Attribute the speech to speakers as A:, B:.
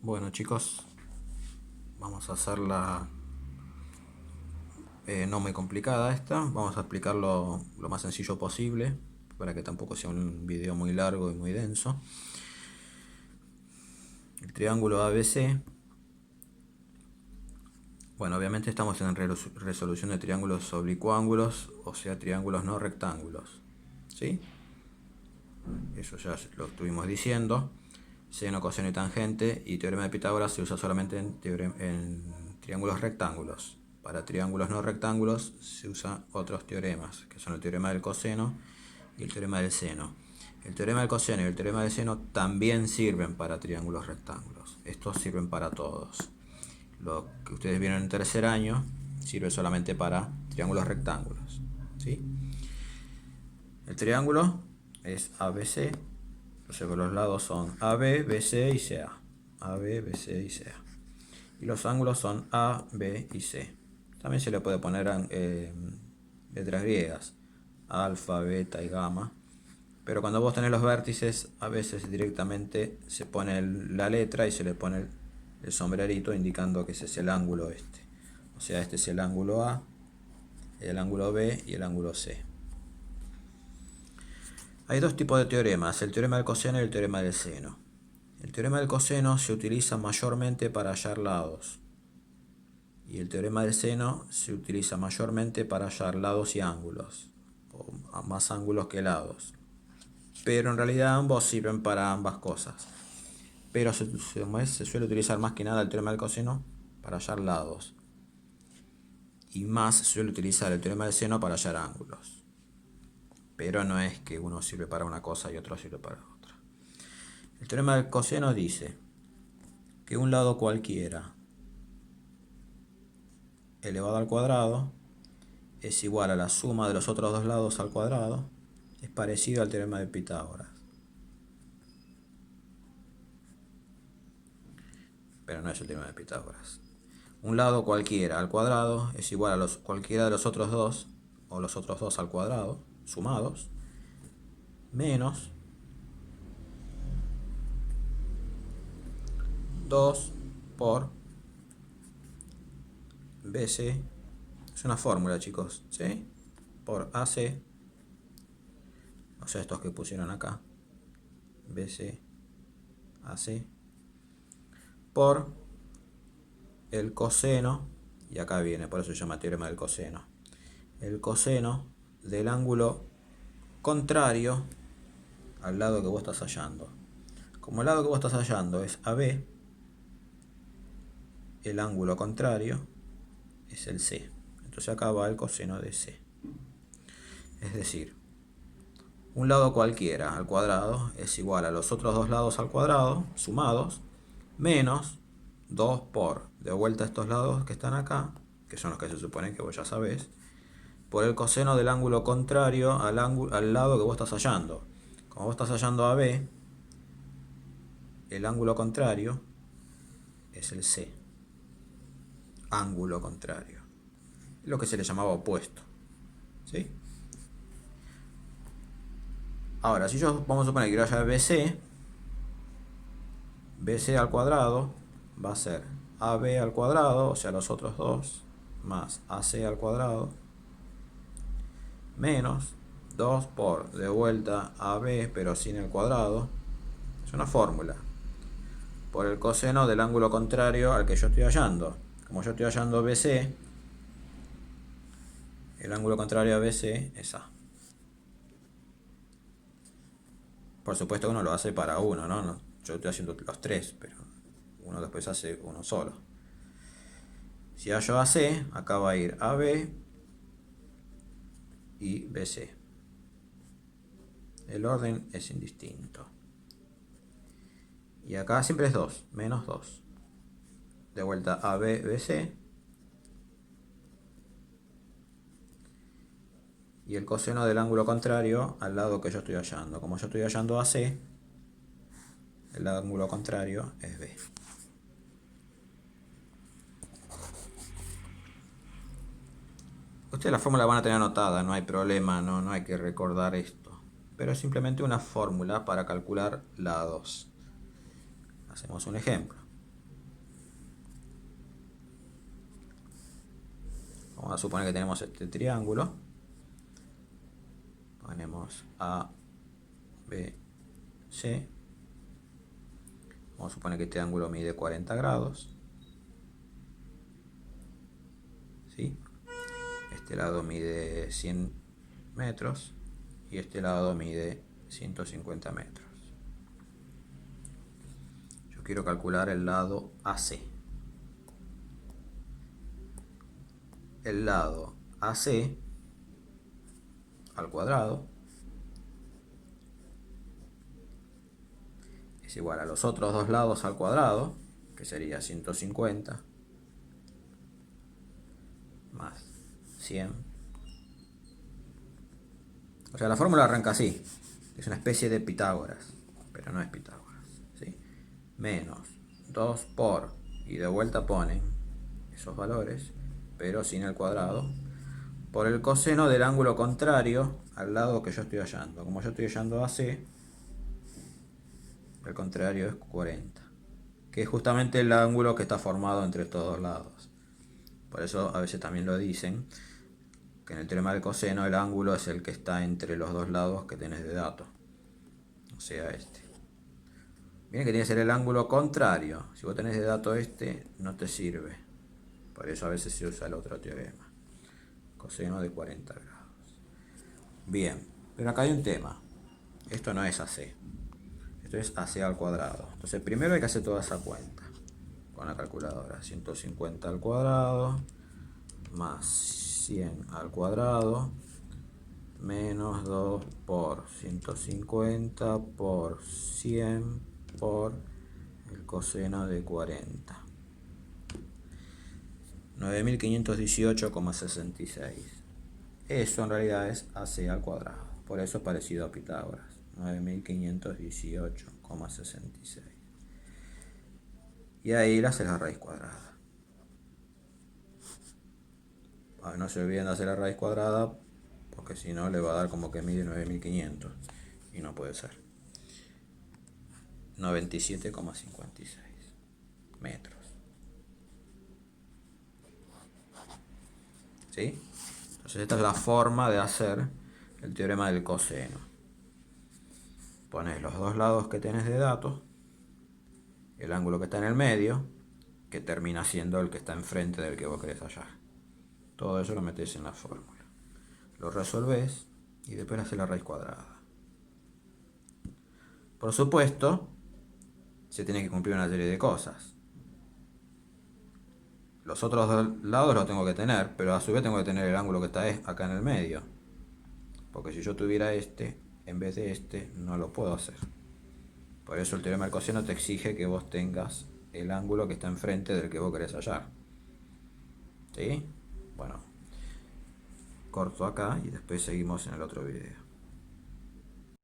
A: Bueno chicos, vamos a hacerla no muy complicada esta. Vamos a explicarlo lo más sencillo posible para que tampoco sea un video muy largo y muy denso. El triángulo ABC. Bueno, obviamente estamos en resolución de triángulos oblicuángulos, o sea, triángulos no rectángulos. ¿Sí? Eso ya lo estuvimos diciendo. Seno, coseno y tangente, y teorema de Pitágoras se usa solamente en triángulos rectángulos. Para triángulos no rectángulos se usan otros teoremas, que son el teorema del coseno y el teorema del seno. El teorema del coseno y el teorema del seno también sirven para triángulos rectángulos. Estos sirven para todos. Lo que ustedes vieron en tercer año sirve solamente para triángulos rectángulos. ¿Sí? El triángulo es ABC. Entonces los lados son AB, BC y CA. AB, BC y CA. Y los ángulos son A, B y C. También se le puede poner letras griegas. Alfa, beta y gamma. Pero cuando vos tenés los vértices, a veces directamente se pone la letra y se le pone el sombrerito indicando que ese es el ángulo este. O sea, este es el ángulo A, el ángulo B y el ángulo C. Hay dos tipos de teoremas, el teorema del coseno y el teorema del seno. El teorema del coseno se utiliza mayormente para hallar lados. Y el teorema del seno se utiliza mayormente para hallar lados y ángulos. O más ángulos que lados. Pero en realidad ambos sirven para ambas cosas. Pero se suele utilizar más que nada el teorema del coseno para hallar lados. Y más se suele utilizar el teorema del seno para hallar ángulos. Pero no es que uno sirve para una cosa y otro sirve para otra. El teorema del coseno dice que un lado cualquiera elevado al cuadrado es igual a la suma de los otros dos lados al cuadrado. Es parecido al teorema de Pitágoras. Pero no es el teorema de Pitágoras. Un lado cualquiera al cuadrado es igual a cualquiera de los otros dos, o los otros dos al cuadrado, sumados, menos 2 por BC. Es una fórmula, chicos, ¿sí? Por AC, o sea, estos que pusieron acá, BC, AC, por el coseno, y acá viene, por eso se llama teorema del coseno, el coseno del ángulo contrario al lado que vos estás hallando. Como el lado que vos estás hallando es AB, el ángulo contrario es el C. Entonces acá va el coseno de C. Es decir, un lado cualquiera al cuadrado es igual a los otros dos lados al cuadrado, sumados, menos 2 por, de vuelta estos lados que están acá, que son los que se supone que vos ya sabés, por el coseno del ángulo contrario al lado que vos estás hallando. Como vos estás hallando AB, el ángulo contrario es el C. Ángulo contrario. Es lo que se le llamaba opuesto. ¿Sí? Ahora, si yo vamos a suponer que quiero hallar BC, BC al cuadrado va a ser AB al cuadrado, o sea los otros dos, más AC al cuadrado, menos 2 por, de vuelta, AB, pero sin el cuadrado. Es una fórmula. Por el coseno del ángulo contrario al que yo estoy hallando. Como yo estoy hallando BC, el ángulo contrario a BC es A. Por supuesto uno lo hace para uno, ¿no? Yo estoy haciendo los tres, pero uno después hace uno solo. Si hallo AC, acá va a ir AB y BC. El orden es indistinto. Y acá siempre es 2, menos 2. De vuelta AB, BC. Y el coseno del ángulo contrario al lado que yo estoy hallando. Como yo estoy hallando AC, el ángulo contrario es B. Ustedes la fórmula van a tener anotada, no hay problema, no hay que recordar esto. Pero es simplemente una fórmula para calcular lados. Hacemos un ejemplo. Vamos a suponer que tenemos este triángulo. Ponemos A, B, C. Vamos a suponer que este ángulo mide 40 grados. ¿Sí? Este lado mide 100 metros y este lado mide 150 metros. Yo quiero calcular el lado AC. El lado AC al cuadrado es igual a los otros dos lados al cuadrado, que sería 150 más 100. O sea, la fórmula arranca así. Es una especie de Pitágoras, pero no es Pitágoras, ¿sí? Menos 2 por, y de vuelta ponen esos valores, pero sin el cuadrado, por el coseno del ángulo contrario al lado que yo estoy hallando. Como yo estoy hallando AC, el contrario es 40, que es justamente el ángulo que está formado entre estos dos lados. Por eso a veces también lo dicen, que en el teorema del coseno el ángulo es el que está entre los dos lados que tenés de dato. O sea, este. Miren que tiene que ser el ángulo contrario. Si vos tenés de dato este, no te sirve. Por eso a veces se usa el otro teorema. Coseno de 40 grados. Bien, pero acá hay un tema. Esto no es AC. Esto es AC al cuadrado. Entonces primero hay que hacer toda esa cuenta con la calculadora. 150 al cuadrado más 100 al cuadrado menos 2 por 150 por 100 por el coseno de 40. 9518,66. Eso en realidad es AC al cuadrado. Por eso es parecido a Pitágoras. 9518,66. Y ahí le haces la raíz cuadrada. No se olviden de hacer la raíz cuadrada, porque si no le va a dar como que mide 9500 y no puede ser. 97,56 metros. ¿Sí? Entonces esta es la forma de hacer el teorema del coseno. Pones los dos lados que tenés de datos, el ángulo que está en el medio, que termina siendo el que está enfrente del que vos querés hallar. Todo eso lo metés en la fórmula. Lo resolvés y después haces la raíz cuadrada. Por supuesto, se tiene que cumplir una serie de cosas. Los otros dos lados los tengo que tener, pero a su vez tengo que tener el ángulo que está acá en el medio. Porque si yo tuviera este, en vez de este, no lo puedo hacer. Por eso el teorema del coseno te exige que vos tengas el ángulo que está enfrente del que vos querés hallar. ¿Sí? Bueno, corto acá y después seguimos en el otro video.